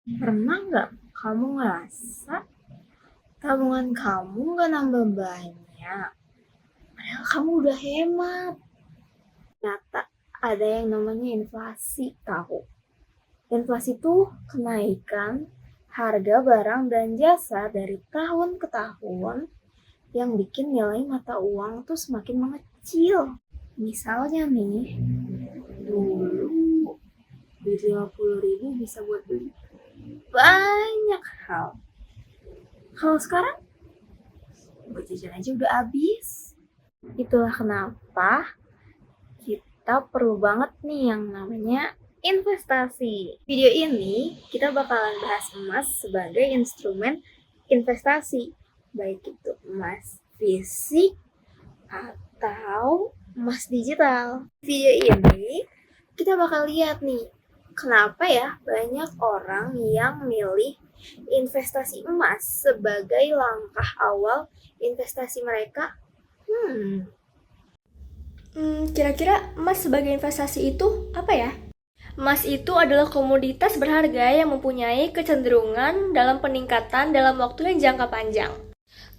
Pernah nggak kamu ngerasa tabungan kamu nggak nambah banyak? Padahal kamu udah hemat. Ternyata ada yang namanya inflasi tahu. Inflasi itu kenaikan harga barang dan jasa dari tahun ke tahun yang bikin nilai mata uang tuh semakin mengecil. Misalnya nih, dulu duit 50.000 bisa buat beli banyak hal. Kalau sekarang buat jajan aja udah habis. Itulah kenapa kita perlu banget nih yang namanya investasi. Video ini kita bakalan bahas emas sebagai instrumen investasi, baik itu emas fisik atau emas digital. Video ini kita bakal lihat nih, kenapa ya banyak orang yang milih investasi emas sebagai langkah awal investasi mereka. Kira-kira emas sebagai investasi itu apa ya? Emas itu adalah komoditas berharga yang mempunyai kecenderungan dalam peningkatan dalam waktu yang jangka panjang.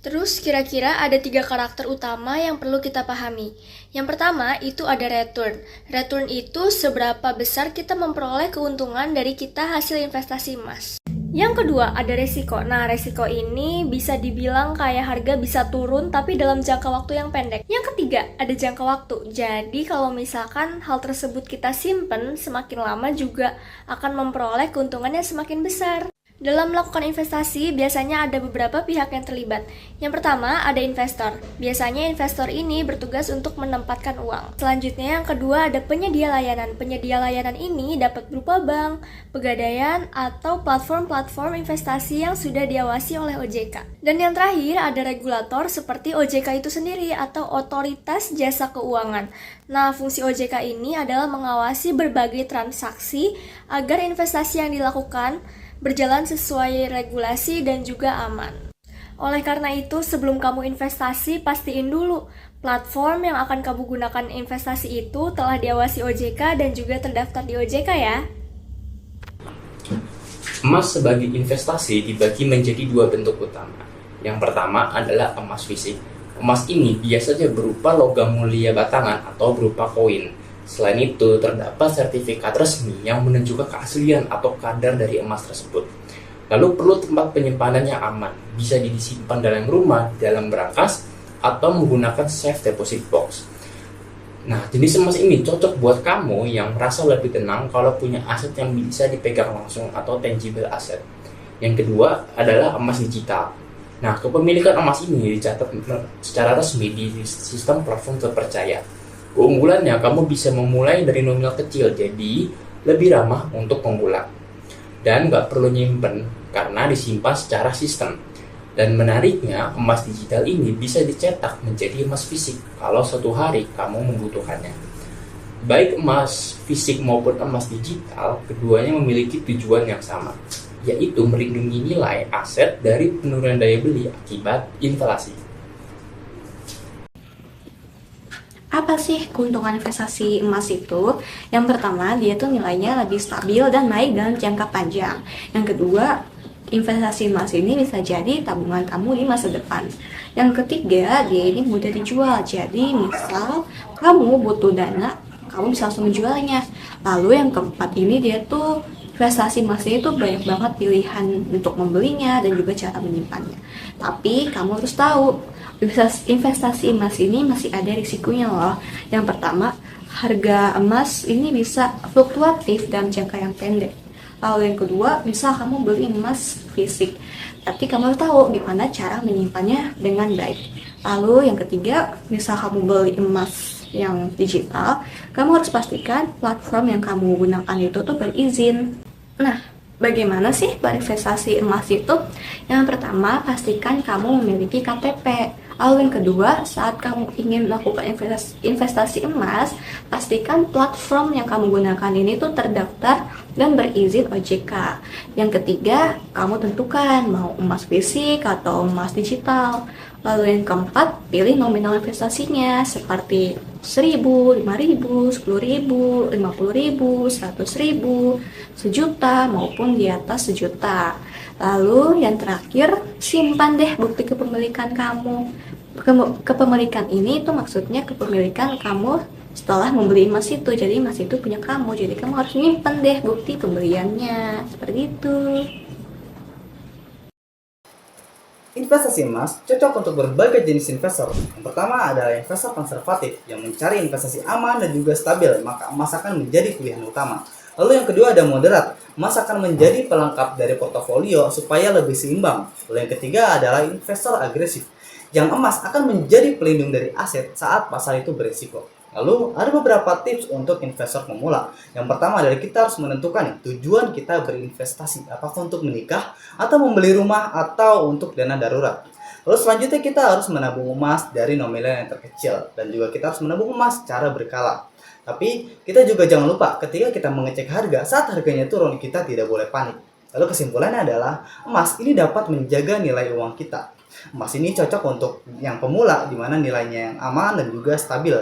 Terus kira-kira ada 3 karakter utama yang perlu kita pahami. Yang pertama itu ada return. Return itu seberapa besar kita memperoleh keuntungan dari kita hasil investasi emas. Yang kedua ada resiko. Nah, resiko ini bisa dibilang kayak harga bisa turun tapi dalam jangka waktu yang pendek. Yang ketiga ada jangka waktu. Jadi kalau misalkan hal tersebut kita simpen, semakin lama juga akan memperoleh keuntungan yang semakin besar. Dalam melakukan investasi, biasanya ada beberapa pihak yang terlibat. Yang pertama, ada investor. Biasanya investor ini bertugas untuk menempatkan uang. Selanjutnya, yang kedua, ada penyedia layanan. Penyedia layanan ini dapat berupa bank, pegadaian, atau platform-platform investasi yang sudah diawasi oleh OJK. Dan yang terakhir, ada regulator seperti OJK itu sendiri atau Otoritas Jasa Keuangan. Nah, fungsi OJK ini adalah mengawasi berbagai transaksi agar investasi yang dilakukan berjalan sesuai regulasi dan juga aman. Oleh karena itu, sebelum kamu investasi, pastiin dulu platform yang akan kamu gunakan investasi itu telah diawasi OJK dan juga terdaftar di OJK ya. Emas sebagai investasi dibagi menjadi 2 bentuk utama. Yang pertama adalah emas fisik. Emas ini biasanya berupa logam mulia batangan atau berupa koin. Selain itu, terdapat sertifikat resmi yang menunjukkan keaslian atau kadar dari emas tersebut. Lalu perlu tempat penyimpanan yang aman, bisa disimpan dalam rumah, dalam berangkas, atau menggunakan safe deposit box. Nah, jenis emas ini cocok buat kamu yang merasa lebih tenang kalau punya aset yang bisa dipegang langsung atau tangible asset. Yang kedua adalah emas digital. Nah, kepemilikan emas ini dicatat secara resmi di sistem platform terpercaya. Keunggulannya, kamu bisa memulai dari nominal kecil, jadi lebih ramah untuk pemula. Dan nggak perlu nyimpen, karena disimpan secara sistem. Dan menariknya, emas digital ini bisa dicetak menjadi emas fisik kalau suatu hari kamu membutuhkannya. Baik emas fisik maupun emas digital, keduanya memiliki tujuan yang sama, yaitu melindungi nilai aset dari penurunan daya beli akibat inflasi. Apa sih keuntungan investasi emas itu? Yang pertama, dia tuh nilainya lebih stabil dan naik dalam jangka panjang. Yang kedua, investasi emas ini bisa jadi tabungan kamu di masa depan. Yang ketiga, dia ini mudah dijual. Jadi, misal kamu butuh dana, kamu bisa langsung menjualnya. Lalu yang keempat ini dia tuh investasi emas itu banyak banget pilihan untuk membelinya dan juga cara menyimpannya. Tapi kamu harus tahu, investasi emas ini masih ada risikonya loh. Yang pertama, harga emas ini bisa fluktuatif dalam jangka yang pendek. Lalu yang kedua, bisa kamu beli emas fisik, tapi kamu harus tahu gimana cara menyimpannya dengan baik. Lalu yang ketiga, misal kamu beli emas yang digital, kamu harus pastikan platform yang kamu gunakan itu tuh berizin. Nah, bagaimana sih berinvestasi emas itu? Yang pertama, pastikan kamu memiliki KTP. Lalu yang kedua, saat kamu ingin melakukan investasi emas, pastikan platform yang kamu gunakan ini tuh terdaftar dan berizin OJK. Yang ketiga, kamu tentukan mau emas fisik atau emas digital. Lalu yang keempat, pilih nominal investasinya seperti 1000, 5000, 10.000, 50.000, 100.000, sejuta maupun di atas sejuta. Lalu yang terakhir, simpan deh bukti kepemilikan kamu. Kepemilikan ini itu maksudnya kepemilikan kamu setelah membeli emas itu. Jadi emas itu punya kamu. Jadi kamu harus nyimpan deh bukti pembeliannya. Seperti itu. Investasi emas cocok untuk berbagai jenis investor. Yang pertama adalah investor konservatif yang mencari investasi aman dan juga stabil, maka emas akan menjadi pilihan utama. Lalu yang kedua ada moderat, emas akan menjadi pelengkap dari portofolio supaya lebih seimbang. Lalu yang ketiga adalah investor agresif, yang emas akan menjadi pelindung dari aset saat pasar itu berisiko. Lalu ada beberapa tips untuk investor pemula. Yang pertama adalah kita harus menentukan tujuan kita berinvestasi, apakah untuk menikah atau membeli rumah atau untuk dana darurat. Lalu selanjutnya kita harus menabung emas dari nominal yang terkecil dan juga kita harus menabung emas secara berkala. Tapi kita juga jangan lupa ketika kita mengecek harga, saat harganya turun kita tidak boleh panik. Lalu kesimpulannya adalah emas ini dapat menjaga nilai uang kita. Emas ini cocok untuk yang pemula di mana nilainya yang aman dan juga stabil.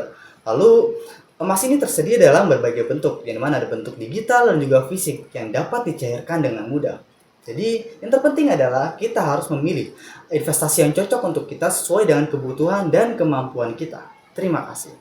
Lalu emas ini tersedia dalam berbagai bentuk, yang mana ada bentuk digital dan juga fisik yang dapat dicairkan dengan mudah. Jadi yang terpenting adalah kita harus memilih investasi yang cocok untuk kita sesuai dengan kebutuhan dan kemampuan kita. Terima kasih.